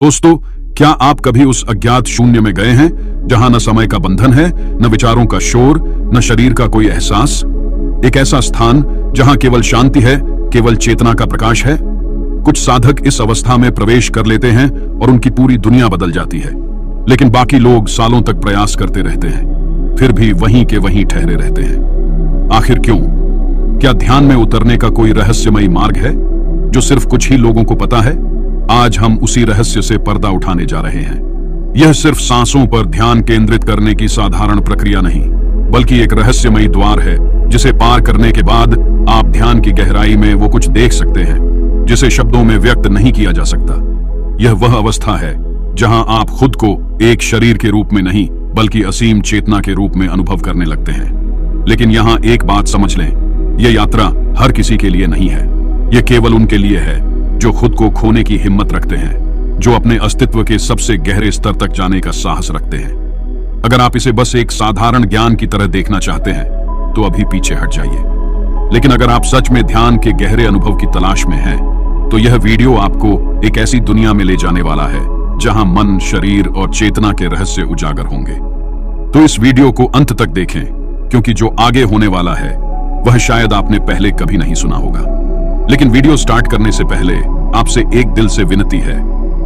दोस्तों, क्या आप कभी उस अज्ञात शून्य में गए हैं जहां न समय का बंधन है, न विचारों का शोर, न शरीर का कोई एहसास? एक ऐसा स्थान जहां केवल शांति है, केवल चेतना का प्रकाश है। कुछ साधक इस अवस्था में प्रवेश कर लेते हैं और उनकी पूरी दुनिया बदल जाती है, लेकिन बाकी लोग सालों तक प्रयास करते रहते हैं, फिर भी वहीं के वहीं ठहरे रहते हैं। आखिर क्यों? क्या ध्यान में उतरने का कोई रहस्यमयी मार्ग है जो सिर्फ कुछ ही लोगों को पता है? आज हम उसी रहस्य से पर्दा उठाने जा रहे हैं। यह सिर्फ सांसों पर ध्यान केंद्रित करने की साधारण प्रक्रिया नहीं, बल्कि एक रहस्यमयी द्वार है जिसे पार करने के बाद आप ध्यान की गहराई में वो कुछ देख सकते हैं जिसे शब्दों में व्यक्त नहीं किया जा सकता। यह वह अवस्था है जहां आप खुद को एक शरीर के रूप में नहीं, बल्कि असीम चेतना के रूप में अनुभव करने लगते हैं। लेकिन यहां एक बात समझ लें, यह यात्रा हर किसी के लिए नहीं है। यह केवल उनके लिए है जो खुद को खोने की हिम्मत रखते हैं, जो अपने अस्तित्व के सबसे गहरे स्तर तक जाने का साहस रखते हैं। अगर आप इसे बस एक साधारण ज्ञान की तरह देखना चाहते हैं तो अभी पीछे हट जाइए। लेकिन अगर आप सच में ध्यान के गहरे अनुभव की तलाश में हैं, तो यह वीडियो आपको एक ऐसी दुनिया में ले जाने वाला है जहां मन, शरीर और चेतना के रहस्य उजागर होंगे। तो इस वीडियो को अंत तक देखें, क्योंकि जो आगे होने वाला है वह शायद आपने पहले कभी नहीं सुना होगा। लेकिन वीडियो स्टार्ट करने से पहले आपसे एक दिल से विनती है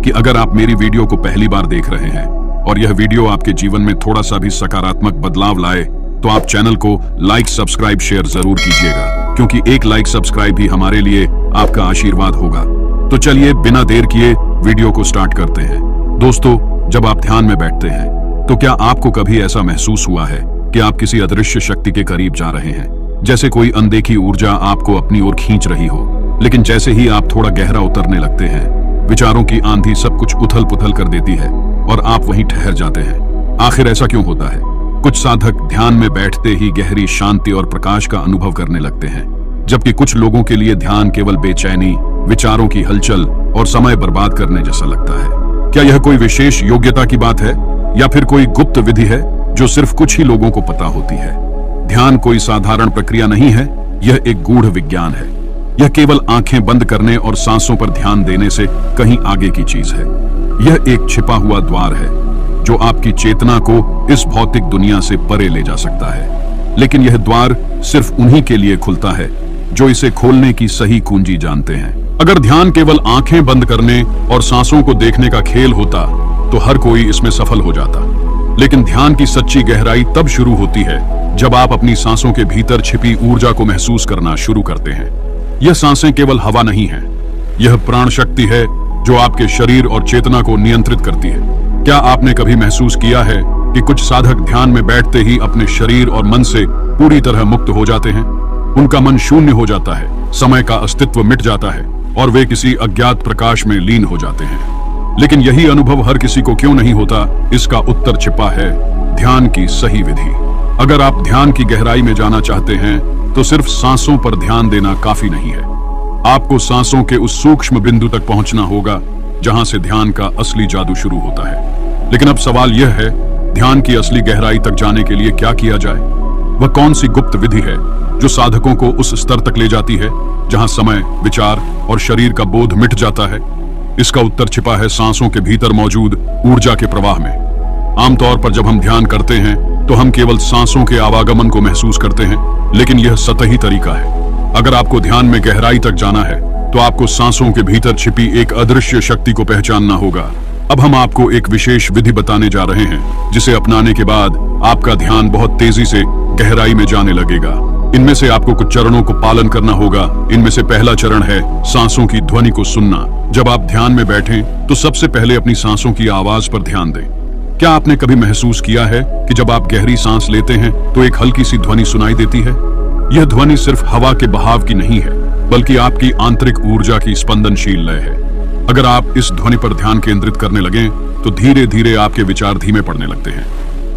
कि अगर आप मेरी वीडियो को पहली बार देख रहे हैं और यह वीडियो आपके जीवन में थोड़ा सा भी सकारात्मक बदलाव लाए, तो आप चैनल को लाइक, सब्सक्राइब, शेयर जरूर कीजिएगा, क्योंकि एक लाइक, सब्सक्राइब भी हमारे लिए आपका आशीर्वाद होगा। तो चलिए बिना देर किए वीडियो को स्टार्ट करते हैं। दोस्तों, जब आप ध्यान में बैठते हैं तो क्या आपको कभी ऐसा महसूस हुआ है कि आप किसी अदृश्य शक्ति के करीब जा रहे हैं, जैसे कोई अनदेखी ऊर्जा आपको अपनी ओर खींच रही हो? लेकिन जैसे ही आप थोड़ा गहरा उतरने लगते हैं, विचारों की आंधी सब कुछ उथल पुथल कर देती है और आप वहीं ठहर जाते हैं। आखिर ऐसा क्यों होता है? कुछ साधक ध्यान में बैठते ही गहरी शांति और प्रकाश का अनुभव करने लगते हैं, जबकि कुछ लोगों के लिए ध्यान केवल बेचैनी, विचारों की हलचल और समय बर्बाद करने जैसा लगता है। क्या यह कोई विशेष योग्यता की बात है या फिर कोई गुप्त विधि है जो सिर्फ कुछ ही लोगों को पता होती है? ध्यान कोई साधारण प्रक्रिया नहीं है, यह एक गूढ़ विज्ञान है। यह केवल आंखें बंद करने और सांसों पर ध्यान देने से कहीं आगे की चीज है। यह एक छिपा हुआ द्वार है जो आपकी चेतना को इस भौतिक दुनिया से परे ले जा सकता है। लेकिन यह द्वार सिर्फ उन्हीं के लिए खुलता है जो इसे खोलने की सही कुंजी जानते हैं। अगर ध्यान केवल आंखें बंद करने और सांसों को देखने का खेल होता तो हर कोई इसमें सफल हो जाता। लेकिन ध्यान की सच्ची गहराई तब शुरू होती है जब आप अपनी सांसों के भीतर छिपी ऊर्जा को महसूस करना शुरू करते हैं। यह सांसें केवल हवा नहीं है, यह प्राण शक्ति है जो आपके शरीर और चेतना को नियंत्रित करती है। क्या आपने कभी महसूस किया है कि कुछ साधक ध्यान में बैठते ही अपने शरीर और मन से पूरी तरह मुक्त हो जाते हैं? उनका मन शून्य हो जाता है, समय का अस्तित्व मिट जाता है और वे किसी अज्ञात प्रकाश में लीन हो जाते हैं। लेकिन यही अनुभव हर किसी को क्यों नहीं होता? इसका उत्तर छिपा है ध्यान की सही विधि। अगर आप ध्यान की गहराई में जाना चाहते हैं तो सिर्फ सांसों पर ध्यान देना काफी नहीं है। आपको सांसों के उस सूक्ष्म बिंदु तक पहुंचना होगा जहां से ध्यान का असली जादू शुरू होता है। लेकिन अब सवाल यह है, ध्यान की असली गहराई तक जाने के लिए क्या किया जाए? वह कौन सी गुप्त विधि है जो साधकों को उस स्तर तक ले जाती है जहां समय, विचार और शरीर का बोध मिट जाता है? इसका उत्तर छिपा है सांसों के भीतर मौजूद ऊर्जा के प्रवाह में। आमतौर पर जब हम ध्यान करते हैं तो हम केवल सांसों के आवागमन को महसूस करते हैं, लेकिन यह सतही तरीका है। अगर आपको ध्यान में गहराई तक जाना है तो आपको सांसों के भीतर छिपी एक अदृश्य शक्ति को पहचानना होगा। अब हम आपको एक विशेष विधि बताने जा रहे हैं जिसे अपनाने के बाद आपका ध्यान बहुत तेजी से गहराई में जाने लगेगा। इनमें से आपको कुछ चरणों को पालन करना होगा। इनमें से पहला चरण है सांसों की ध्वनि को सुनना। जब आप ध्यान में बैठें तो सबसे पहले अपनी सांसों की आवाज पर ध्यान दें। क्या आपने कभी महसूस किया है कि जब आप गहरी सांस लेते हैं तो एक हल्की सी ध्वनि सुनाई देती है? यह ध्वनि सिर्फ हवा के बहाव की नहीं है, बल्कि आपकी आंतरिक ऊर्जा की स्पंदनशील लय है। अगर आप इस ध्वनि पर ध्यान केंद्रित करने लगें तो धीरे धीरे आपके विचार धीमे पड़ने लगते हैं।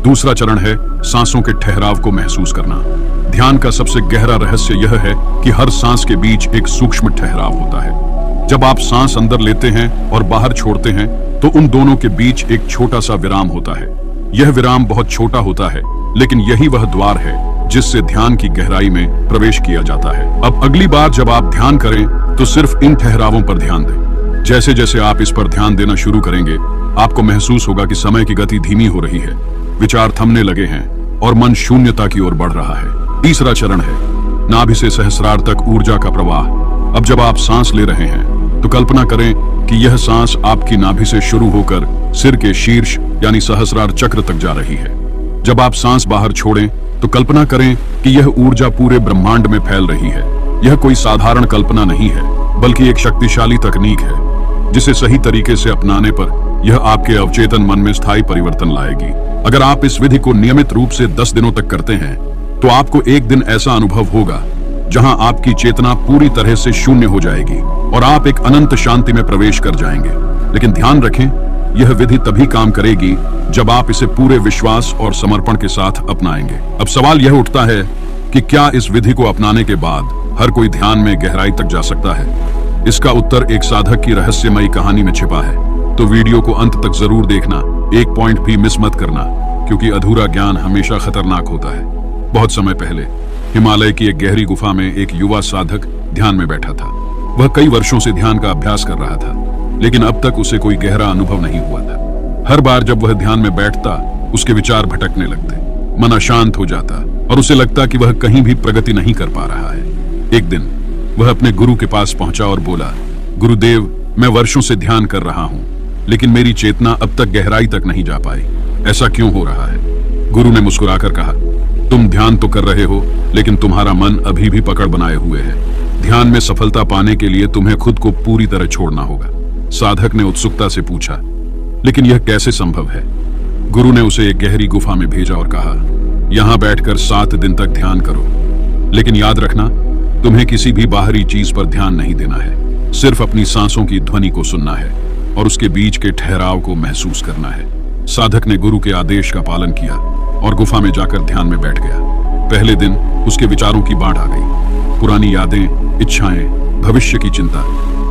दूसरा चरण है सांसों के ठहराव को महसूस करना। ध्यान का सबसे गहरा रहस्य यह है कि हर सांस के बीच एक सूक्ष्म ठहराव होता है। जब आप सांस अंदर लेते हैं और बाहर छोड़ते हैं तो उन दोनों के बीच एक छोटा सा विराम होता है। यह विराम बहुत छोटा होता है, लेकिन यही वह द्वार है जिससे ध्यान की गहराई में प्रवेश किया जाता है। अब अगली बार जब आप ध्यान करें तो सिर्फ इन ठहरावों पर ध्यान दें। जैसे जैसे आप इस पर ध्यान देना शुरू करेंगे, आपको महसूस होगा कि समय की गति धीमी हो रही है, विचार थमने लगे हैं और मन शून्यता की ओर बढ़ रहा है। तीसरा चरण है नाभि से सहस्रार तक ऊर्जा का प्रवाह। अब जब आप सांस ले रहे हैं तो कल्पना करें कि यह सांस आपकी नाभि से शुरू होकर सिर के शीर्ष यानी सहस्रार चक्र तक जा रही है। जब आप सांस बाहर छोड़ें तो कल्पना करें कि यह ऊर्जा पूरे ब्रह्मांड में फैल रही है। यह कोई साधारण कल्पना नहीं है, बल्कि एक शक्तिशाली तकनीक है जिसे सही तरीके से अपनाने पर यह आपके अवचेतन मन में स्थायी परिवर्तन लाएगी। अगर आप इस विधि को नियमित रूप से 10 दिनों तक करते हैं तो आपको एक दिन ऐसा अनुभव होगा जहां आपकी चेतना पूरी तरह से शून्य हो जाएगी और आप एक अनंत शांति में प्रवेश कर जाएंगे। लेकिन ध्यान रखें, यह विधि तभी काम करेगी जब आप इसे पूरे विश्वास और समर्पण के साथ अपनाएंगे। अब सवाल यह उठता है कि क्या इस विधि को अपनाने के बाद हर कोई ध्यान में गहराई तक जा सकता है? इसका उत्तर एक साधक की रहस्यमयी कहानी में छिपा है। तो वीडियो को अंत तक जरूर देखना, एक पॉइंट भी मिस मत करना, क्योंकि अधूरा ज्ञान हमेशा खतरनाक होता है। बहुत समय पहले हिमालय की एक गहरी गुफा में एक युवा साधक ध्यान में बैठा था। वह कई वर्षों से ध्यान का अभ्यास कर रहा था, लेकिन अब तक उसे कोई गहरा अनुभव नहीं हुआ था। हर बार जब वह ध्यान में बैठता, उसके विचार भटकने लगते, मन अशांत हो जाता और उसे लगता कि वह कहीं भी प्रगति नहीं कर पा रहा है। एक दिन वह अपने गुरु के पास पहुंचा और बोला, गुरुदेव, मैं वर्षों से ध्यान कर रहा हूं, लेकिन मेरी चेतना अब तक गहराई तक नहीं जा पाई। ऐसा क्यों हो रहा है? गुरु ने मुस्कुराकर कहा, तुम ध्यान तो कर रहे हो, लेकिन तुम्हारा मन अभी भी पकड़ बनाए हुए है। ध्यान में सफलता पाने के लिए तुम्हें खुद को पूरी तरह छोड़ना होगा। साधक ने उत्सुकता से पूछा, लेकिन यह कैसे संभव है? गुरु ने उसे एक गहरी गुफा में भेजा और कहा, यहां बैठकर 7 दिन तक ध्यान करो, लेकिन याद रखना, तुम्हें किसी भी बाहरी चीज पर ध्यान नहीं देना है। सिर्फ अपनी सांसों की ध्वनि को सुनना है और उसके बीच के ठहराव को महसूस करना है। साधक ने गुरु के आदेश का पालन किया और गुफा में जाकर ध्यान में बैठ गया। पहले दिन उसके विचारों की बाढ़ आ गई। पुरानी यादें, इच्छाएं, भविष्य की चिंता,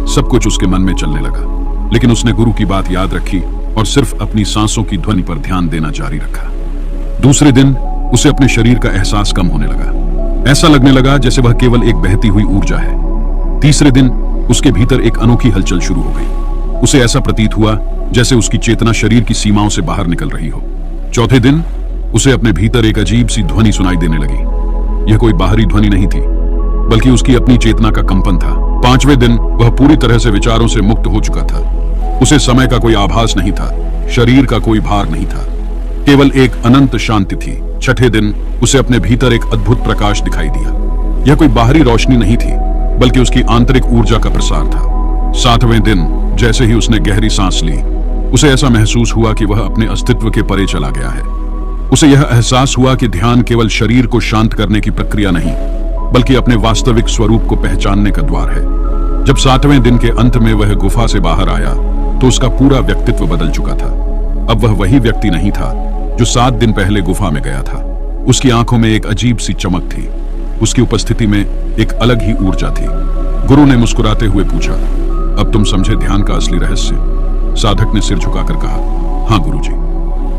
सब कुछ उसके मन में चलने लगा। लेकिन उसने गुरु की बात याद रखी और सिर्फ अपनी सांसों की ध्वनि पर ध्यान देना जारी रखा। दूसरे दिन उसे अपने शरीर का एहसास कम होने लगा। ऐसा लगने लगा जैसे वह केवल एक बहती हुई ऊर्जा है। तीसरे दिन उसके भीतर एक अनोखी हलचल शुरू हो गई। उसे ऐसा प्रतीत हुआ जैसे उसकी चेतना शरीर की सीमाओं से बाहर निकल रही हो। चौथे दिन उसे अपने भीतर एक अजीब सी ध्वनि सुनाई देने लगी। यह कोई बाहरी ध्वनि नहीं थी, बल्कि उसकी अपनी चेतना का कंपन था। पांचवें दिन वह पूरी तरह से विचारों से मुक्त हो चुका था। उसे समय का कोई आभास नहीं था, शरीर का कोई भार नहीं था, केवल एक अनंत शांति थी। छठे दिन उसे अपने भीतर एक अद्भुत प्रकाश दिखाई दिया। यह कोई बाहरी रोशनी नहीं थी, बल्कि उसकी आंतरिक ऊर्जा का प्रसार था। सातवें दिन जैसे ही उसने गहरी सांस ली, उसे ऐसा महसूस हुआ कि वह अपने अस्तित्व के परे चला गया है। उसे यह एहसास हुआ कि ध्यान केवल शरीर को शांत करने की प्रक्रिया नहीं, बल्कि अपने वास्तविक स्वरूप को पहचानने का द्वार है। जब 7वें दिन के अंत में वह गुफा से बाहर आया तो उसका पूरा व्यक्तित्व बदल चुका था। अब वह वही व्यक्ति नहीं था जो 7 दिन पहले गुफा में गया था। उसकी आंखों में एक अजीब सी चमक थी। उसकी उपस्थिति में एक अलग ही ऊर्जा थी। गुरु ने मुस्कुराते हुए पूछा, अब तुम समझे ध्यान का असली रहस्य? साधक ने सिर झुकाकर कहा, हाँ गुरुजी,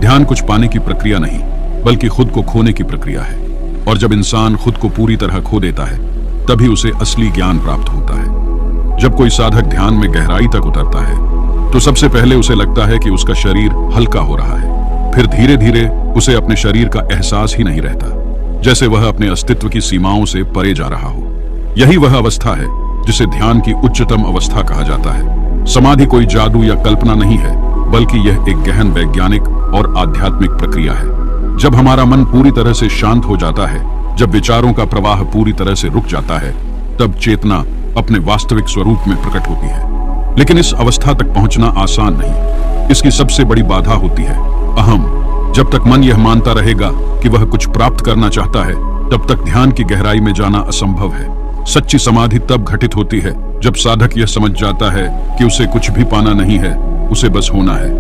ध्यान कुछ पाने की प्रक्रिया नहीं, बल्कि खुद को खोने की प्रक्रिया है। और जब इंसान खुद को पूरी तरह खो देता है, तभी उसे असली ज्ञान प्राप्त होता है। जब कोई साधक ध्यान में गहराई तक उतरता है तो सबसे पहले उसे लगता है कि उसका शरीर हल्का हो रहा है। फिर धीरे धीरे उसे अपने शरीर का एहसास ही नहीं रहता, जैसे वह अपने अस्तित्व की सीमाओं से परे जा रहा हो। यही वह अवस्था है जिसे ध्यान की उच्चतम अवस्था कहा जाता है। समाधि कोई जादू या कल्पना नहीं है, बल्कि यह एक गहन वैज्ञानिक और आध्यात्मिक प्रक्रिया है। जब हमारा मन पूरी तरह से शांत हो जाता है, जब विचारों का प्रवाह पूरी तरह से रुक जाता है, तब चेतना अपने वास्तविक स्वरूप में प्रकट होती है। लेकिन इस अवस्था तक पहुंचना आसान नहीं। इसकी सबसे बड़ी बाधा होती है अहम। जब तक मन यह मानता रहेगा कि वह कुछ प्राप्त करना चाहता है, तब तक ध्यान की गहराई में जाना असंभव है। सच्ची समाधि तब घटित होती है जब साधक यह समझ जाता है कि उसे कुछ भी पाना नहीं है, उसे बस होना है।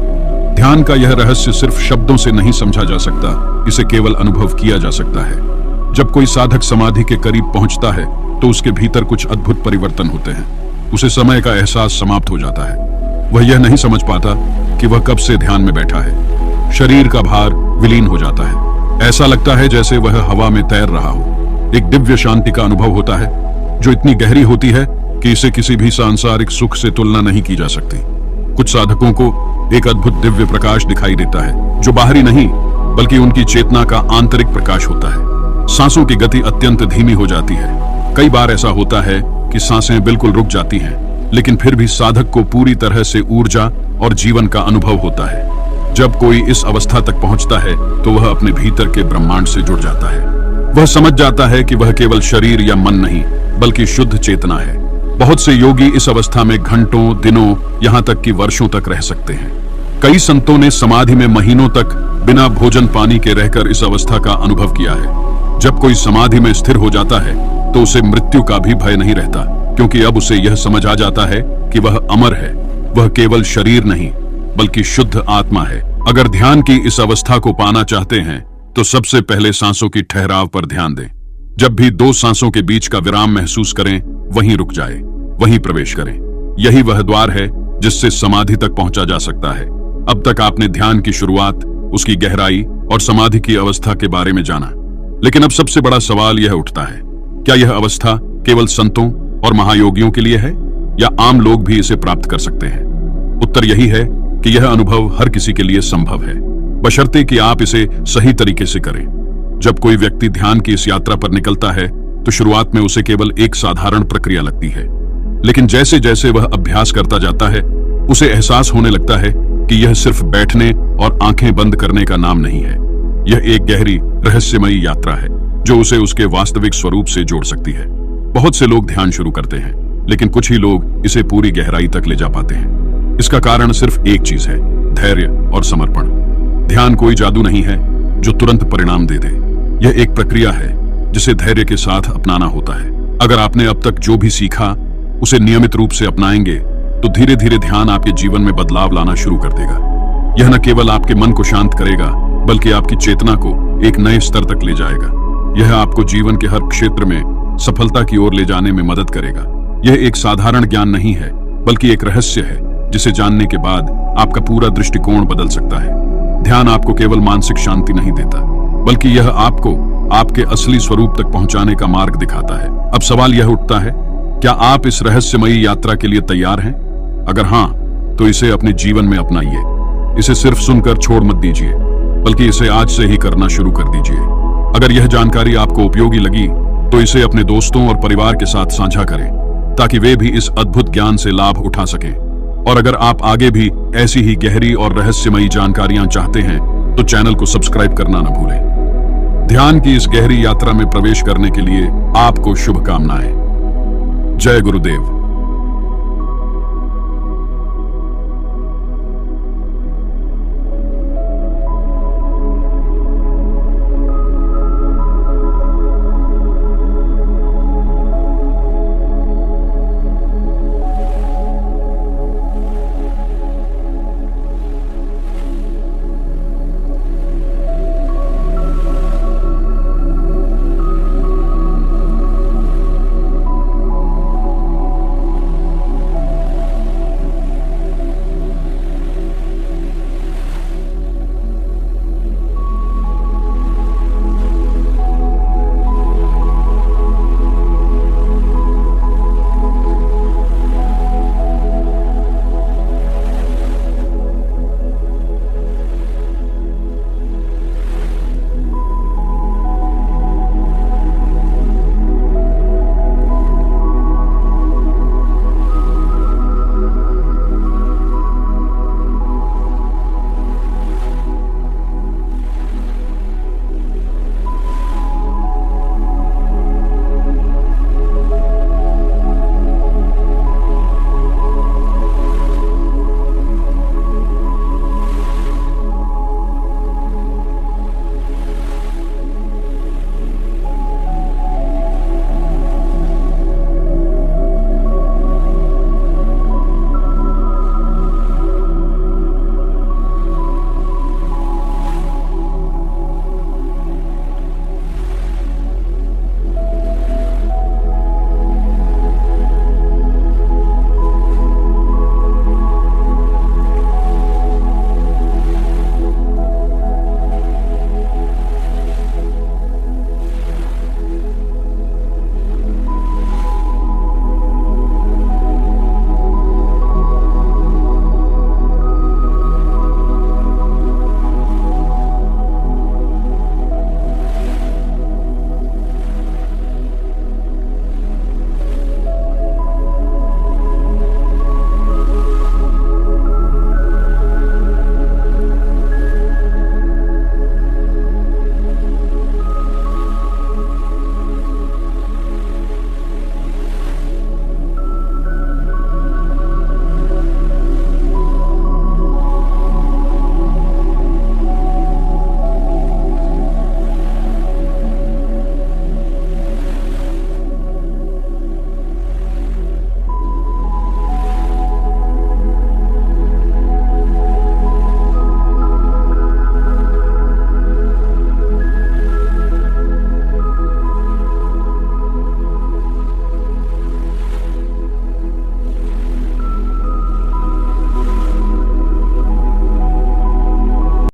ध्यान का यह रहस्य सिर्फ शब्दों से नहीं समझा जा सकता, इसे केवल अनुभव किया जा सकता है। जब कोई साधक समाधि के करीब पहुंचता है तो उसके भीतर कुछ अद्भुत परिवर्तन होते हैं। उसे समय का एहसास समाप्त हो जाता है। वह यह नहीं समझ पाता कि वह कब से ध्यान में बैठा है। शरीर का भार विलीन हो जाता है। ऐसा लगता है जैसे वह हवा में तैर रहा हो। एक दिव्य शांति का अनुभव होता है जो इतनी गहरी होती है कि इसे किसी भी सांसारिक सुख से तुलना नहीं की जा सकती। कुछ साधकों को एक अद्भुत दिव्य प्रकाश दिखाई देता है, जो बाहरी नहीं बल्कि उनकी चेतना का आंतरिक प्रकाश होता है। सांसों की गति अत्यंत धीमी हो जाती है। कई बार ऐसा होता है कि सांसें बिल्कुल रुक जाती हैं, लेकिन फिर भी साधक को पूरी तरह से ऊर्जा और जीवन का अनुभव होता है। जब कोई इस अवस्था तक पहुंचता है तो वह अपने भीतर के ब्रह्मांड से जुड़ जाता है। वह समझ जाता है कि वह केवल शरीर या मन नहीं बल्कि शुद्ध चेतना है। बहुत से योगी इस अवस्था में घंटों, दिनों, यहाँ तक कि वर्षों तक रह सकते हैं। कई संतों ने समाधि में महीनों तक बिना भोजन पानी के रहकर इस अवस्था का अनुभव किया है। जब कोई समाधि में स्थिर हो जाता है तो उसे मृत्यु का भी भय नहीं रहता, क्योंकि अब उसे यह समझ आ जाता है कि वह अमर है। वह केवल शरीर नहीं बल्कि शुद्ध आत्मा है। अगर ध्यान की इस अवस्था को पाना चाहते हैं तो सबसे पहले सांसों की ठहराव पर ध्यान दें। जब भी दो सांसों के बीच का विराम महसूस करें, वहीं रुक जाए, वहीं प्रवेश करें। यही वह द्वार है जिससे समाधि तक पहुंचा जा सकता है। अब तक आपने ध्यान की शुरुआत, उसकी गहराई और समाधि की अवस्था के बारे में जाना, लेकिन अब सबसे बड़ा सवाल यह उठता है, क्या यह अवस्था केवल संतों और महायोगियों के लिए है या आम लोग भी इसे प्राप्त कर सकते हैं? उत्तर यही है कि यह अनुभव हर किसी के लिए संभव है, बशर्ते कि आप इसे सही तरीके से करें। जब कोई व्यक्ति ध्यान की इस यात्रा पर निकलता है तो शुरुआत में उसे केवल एक साधारण प्रक्रिया लगती है, लेकिन जैसे जैसे वह अभ्यास करता जाता है उसे एहसास होने लगता है कि यह सिर्फ बैठने और आंखें बंद करने का नाम नहीं है। यह एक गहरी रहस्यमयी यात्रा है जो उसे उसके वास्तविक स्वरूप से जोड़ सकती है। बहुत से लोग ध्यान शुरू करते हैं, लेकिन कुछ ही लोग इसे पूरी गहराई तक ले जा पाते हैं। इसका कारण सिर्फ एक चीज है, धैर्य और समर्पण। ध्यान कोई जादू नहीं है जो तुरंत परिणाम दे दे। यह एक प्रक्रिया है जिसे धैर्य के साथ अपनाना होता है। अगर आपने अब तक जो भी सीखा उसे नियमित रूप से अपनाएंगे तो धीरे धीरे ध्यान आपके जीवन में बदलाव लाना शुरू कर देगा। यह न केवल आपके मन को शांत करेगा बल्कि आपकी चेतना को एक नए स्तर तक ले जाएगा। यह आपको जीवन के हर क्षेत्र में सफलता की ओर ले जाने में मदद करेगा। यह एक साधारण ज्ञान नहीं है बल्कि एक रहस्य है जिसे जानने के बाद आपका पूरा दृष्टिकोण बदल सकता है। ध्यान आपको केवल मानसिक शांति नहीं देता बल्कि यह आपको आपके असली स्वरूप तक पहुंचाने का मार्ग दिखाता है। अब सवाल यह उठता है, क्या आप इस रहस्यमयी यात्रा के लिए तैयार हैं? अगर हां, तो इसे अपने जीवन में अपनाइए। इसे सिर्फ सुनकर छोड़ मत दीजिए, बल्कि इसे आज से ही करना शुरू कर दीजिए। अगर यह जानकारी आपको उपयोगी लगी तो इसे अपने दोस्तों और परिवार के साथ साझा करें, ताकि वे भी इस अद्भुत ज्ञान से लाभ उठा सकें। और अगर आप आगे भी ऐसी ही गहरी और रहस्यमयी जानकारियां चाहते हैं तो चैनल को सब्सक्राइब करना न भूलें। ध्यान की इस गहरी यात्रा में प्रवेश करने के लिए आपको शुभकामनाएं। जय गुरुदेव।